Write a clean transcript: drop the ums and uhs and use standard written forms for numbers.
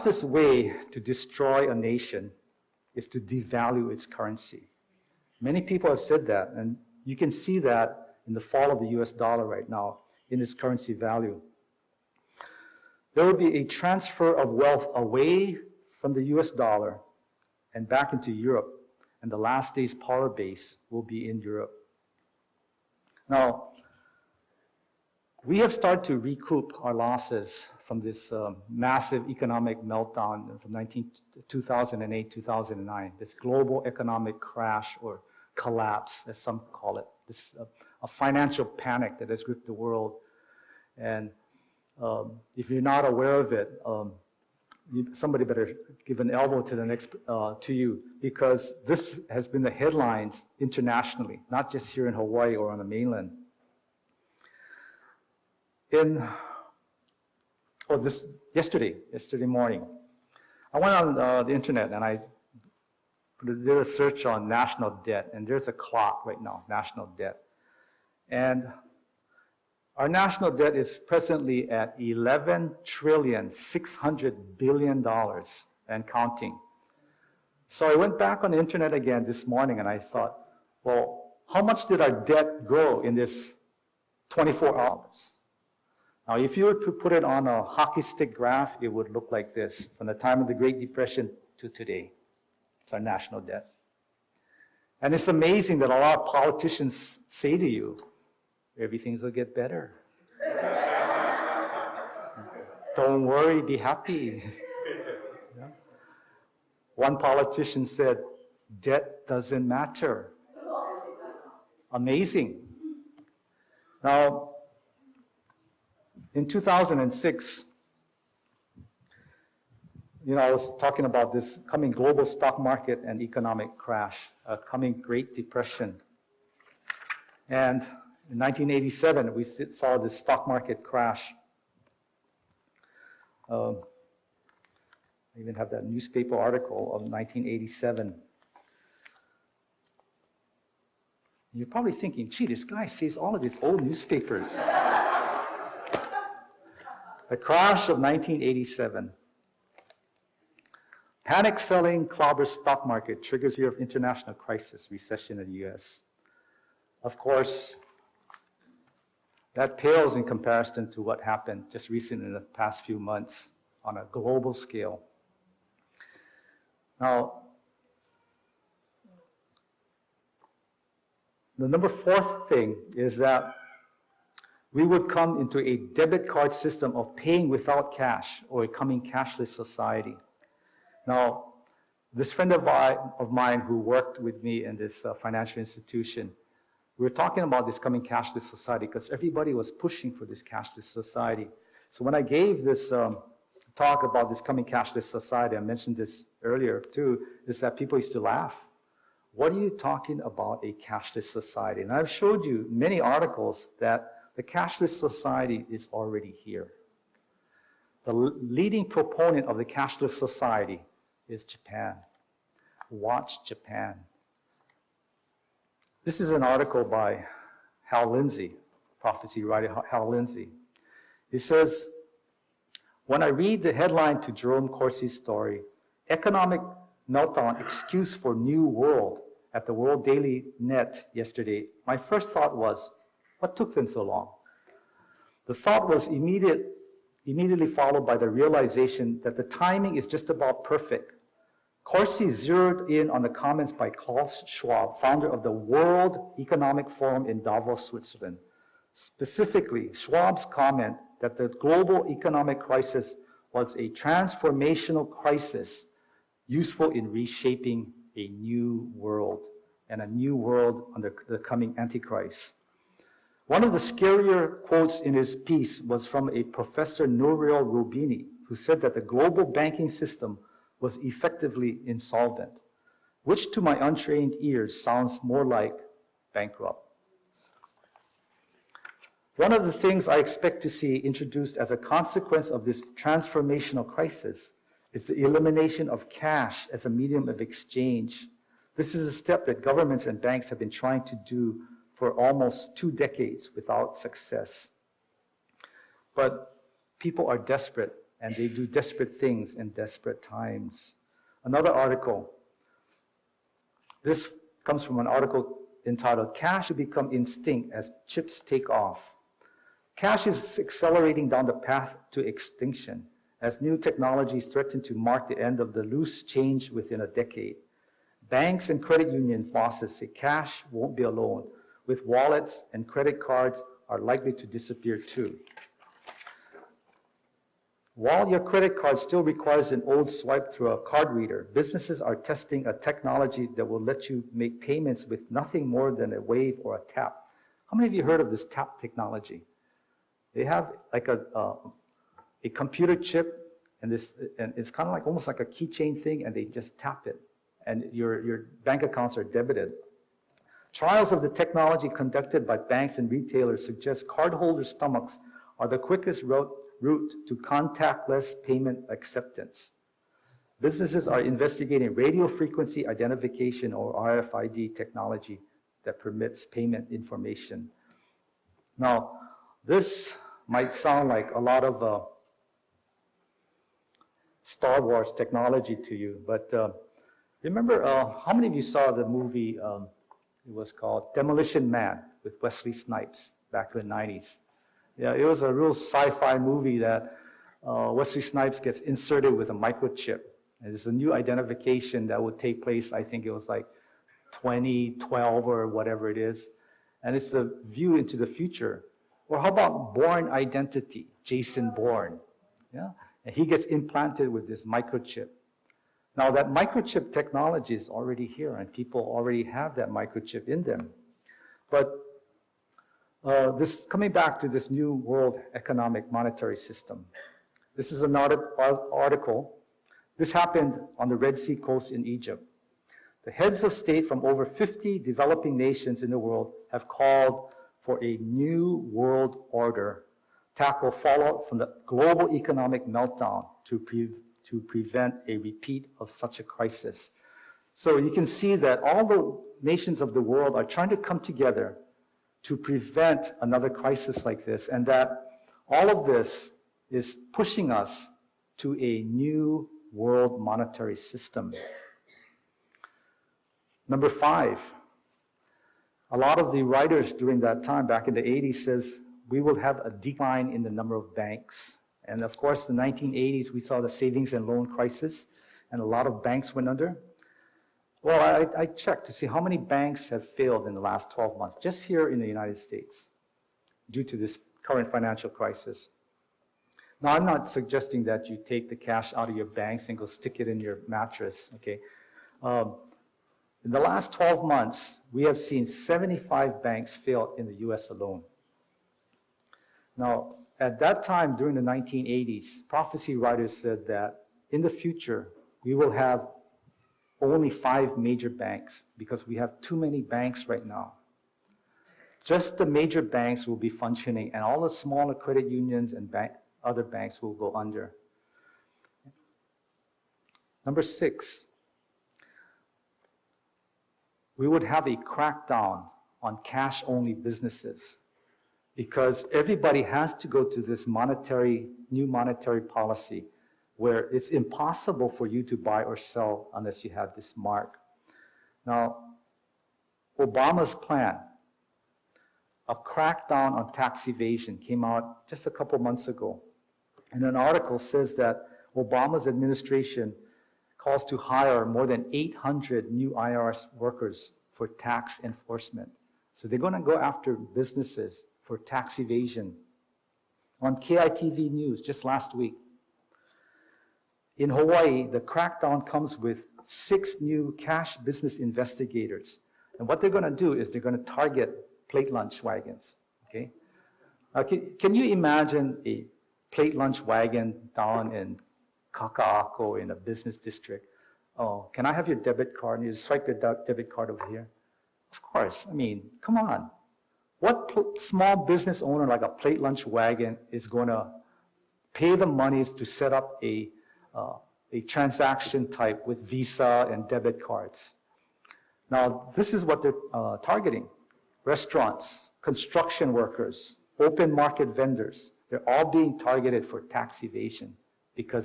fastest way to destroy a nation is to devalue its currency. Many people have said that, and you can see that in the fall of the US dollar right now, in its currency value. There will be a transfer of wealth away from the US dollar and back into Europe, and the last day's power base will be in Europe. Now, we have started to recoup our losses from this massive economic meltdown from 2008, 2009, this global economic crash or collapse, as some call it, this a financial panic that has gripped the world. And if you're not aware of it, somebody better give an elbow to the next to you, because this has been the headlines internationally, not just here in Hawaii or on the mainland. Yesterday morning, I went on the internet and I did a search on national debt, and there's a clock right now, national debt. And our national debt is presently at $11,600 billion and counting. So I went back on the internet again this morning and I thought, well, how much did our debt grow in this 24 hours? Now, if you were to put it on a hockey stick graph, it would look like this, from the time of the Great Depression to today. It's our national debt. And it's amazing that a lot of politicians say to you, everything will get better. Don't worry, be happy. Yeah. One politician said, debt doesn't matter. Amazing. Now, in 2006, I was talking about this coming global stock market and economic crash, a coming Great Depression. And in 1987, we saw the stock market crash. I even have that newspaper article of 1987. You're probably thinking, gee, this guy saves all of these old newspapers. The crash of 1987. Panic selling clobbers stock market triggers fear of international crisis, recession in the US. Of course, that pales in comparison to what happened just recently in the past few months on a global scale. Now, the number fourth thing is that we would come into a debit card system of paying without cash, or a coming cashless society. Now, this friend of mine who worked with me in this financial institution, we were talking about this coming cashless society because everybody was pushing for this cashless society. So when I gave this talk about this coming cashless society, I mentioned this earlier too, is that people used to laugh. What are you talking about, a cashless society? And I've showed you many articles that the cashless society is already here. The leading proponent of the cashless society is Japan. Watch Japan. This is an article by Hal Lindsey, prophecy writer Hal Lindsey. He says, when I read the headline to Jerome Corsi's story, Economic Meltdown Excuse for New World, at the World Daily Net yesterday, my first thought was, what took them so long? The thought was immediately followed by the realization that the timing is just about perfect. Corsi zeroed in on the comments by Klaus Schwab, founder of the World Economic Forum in Davos, Switzerland. Specifically, Schwab's comment that the global economic crisis was a transformational crisis useful in reshaping a new world, and a new world under the coming antichrist. One of the scarier quotes in his piece was from a Professor Nouriel Roubini, who said that the global banking system was effectively insolvent, which to my untrained ears sounds more like bankrupt. One of the things I expect to see introduced as a consequence of this transformational crisis is the elimination of cash as a medium of exchange. This is a step that governments and banks have been trying to do for almost 2 decades without success. But people are desperate and they do desperate things in desperate times. Another article. This comes from an article entitled, Cash Will Become Extinct as Chips Take Off. Cash is accelerating down the path to extinction as new technologies threaten to mark the end of the loose change within a decade. Banks and credit union bosses say cash won't be alone, with wallets and credit cards are likely to disappear too. While your credit card still requires an old swipe through a card reader, businesses are testing a technology that will let you make payments with nothing more than a wave or a tap. How many of you heard of this tap technology? They have like a computer chip, and it's kind of like almost like a keychain thing, and they just tap it, and your bank accounts are debited. Trials of the technology conducted by banks and retailers suggest cardholders' stomachs are the quickest route to contactless payment acceptance. Businesses are investigating radio frequency identification or RFID technology that permits payment information. Now, this might sound like a lot of Star Wars technology to you, but remember, how many of you saw the movie, it was called Demolition Man with Wesley Snipes back in the 90s? Yeah, it was a real sci-fi movie that Wesley Snipes gets inserted with a microchip. And it's a new identification that would take place, I think it was like 2012 or whatever it is. And it's a view into the future. Or how about Bourne Identity, Jason Bourne? Yeah? And he gets implanted with this microchip. Now that microchip technology is already here, and people already have that microchip in them. But coming back to this new world economic monetary system. This is another article. This happened on the Red Sea coast in Egypt. The heads of state from over 50 developing nations in the world have called for a new world order, tackle fallout from the global economic meltdown to prevent a repeat of such a crisis. So you can see that all the nations of the world are trying to come together to prevent another crisis like this, and that all of this is pushing us to a new world monetary system. Number 5, a lot of the writers during that time, back in the 80s, says we will have a decline in the number of banks. And of course, the 1980s, we saw the savings and loan crisis, and a lot of banks went under. Well, I checked to see how many banks have failed in the last 12 months, just here in the United States, due to this current financial crisis. Now, I'm not suggesting that you take the cash out of your banks and go stick it in your mattress, okay? In the last 12 months, we have seen 75 banks fail in the US alone. Now, at that time, during the 1980s, prophecy writers said that in the future, we will have only 5 major banks because we have too many banks right now. Just the major banks will be functioning, and all the smaller credit unions and other banks will go under. Number 6, we would have a crackdown on cash-only businesses because everybody has to go to this new monetary policy where it's impossible for you to buy or sell unless you have this mark. Now, Obama's plan, a crackdown on tax evasion, came out just a couple months ago. And an article says that Obama's administration calls to hire more than 800 new IRS workers for tax enforcement. So they're going to go after businesses for tax evasion. On KITV News just last week, in Hawaii, the crackdown comes with 6 new cash business investigators. And what they're going to do is they're going to target plate lunch wagons, okay? Can you imagine a plate lunch wagon down in Kaka'ako in a business district? Oh, can I have your debit card? And you swipe your debit card over here. Of course, I mean, come on. What small business owner like a plate lunch wagon is going to pay the monies to set up a transaction type with Visa and debit cards? Now, this is what they're targeting. Restaurants, construction workers, open market vendors, they're all being targeted for tax evasion. because